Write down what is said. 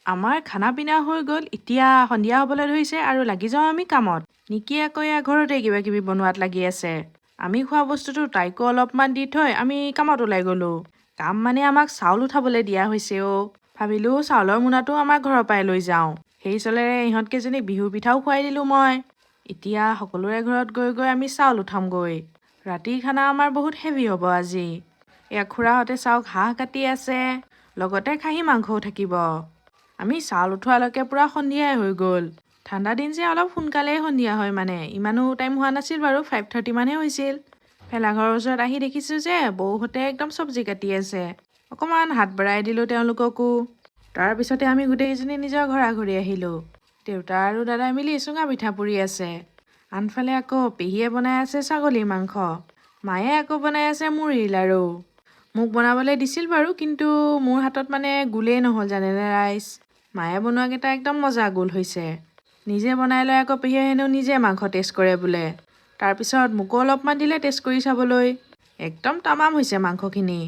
আমাৰ খানা পিনা হৈ গ'ল, এতিয়া সন্ধিয়া হ'বলৈ ধৰিছে আৰু লাগি যাওঁ আমি কামত। নিকি আকৌ এয়া ঘৰতে কিবা কিবি বনোৱাত লাগি আছে। আমি খোৱা বস্তুটো তাইকো অলপমান দি থৈ আমি কামত ওলাই গ'লো। কাম মানে আমাক চাউল উঠাবলৈ দিয়া হৈছে ভাবিলো চাউলৰ মোনাটো আমাৰ ঘৰৰ পৰাই লৈ যাওঁ। সেই চলেৰে ইহঁতকেইজনীক বিহু পিঠাও খুৱাই দিলোঁ মই। এতিয়া সকলোৰে ঘৰত গৈ গৈ আমি চাউল উঠামগৈ। ৰাতিৰ খানা আমাৰ বহুত হেভি হ'ব আজি। এয়া খুৰাহঁতে চাওক হাঁহ কাটি আছে, লগতে খাহী মাংসও থাকিব। আমি চাউল উঠোৱালৈকে পুৰা সন্ধিয়াই হৈ গ'ল। ঠাণ্ডা দিন যে অলপ সোনকালেই সন্ধিয়া হয়, মানে ইমানো টাইম হোৱা নাছিল বাৰু, 5:30 মানহে হৈছিল। ভেলাঘৰৰ ওচৰত আহি দেখিছোঁ যে বৌহঁতে একদম চব্জি কাটি আছে। অকণমান হাত বঢ়াই দিলোঁ তেওঁলোককো। তাৰপিছতে আমি গোটেইকেইজনী নিজৰ ঘৰা ঘৰি আহিলোঁ। দেউতা আৰু দাদাই মিলি চুঙা পিঠা পুৰি আছে। আনফালে আকৌ পেহীয়ে বনাই আছে ছাগলীৰ মাংস। মায়ে আকৌ বনাই আছে মুড়িৰ লাড়ু। মোক বনাবলৈ দিছিল বাৰু, কিন্তু মোৰ হাতত মানে গোলেই নহ'ল জানেনে ৰাইজ। মায়ে বনোৱাকেইটা একদম মজা গোল হৈছে। নিজে বনাই লৈ আকৌ পেহীয়ে হেনো নিজে মাংস টেষ্ট কৰে বোলে। তাৰপিছত মোকো অলপমান দিলে টেষ্ট কৰি চাবলৈ। একদম তামাম হৈছে মাংসখিনি।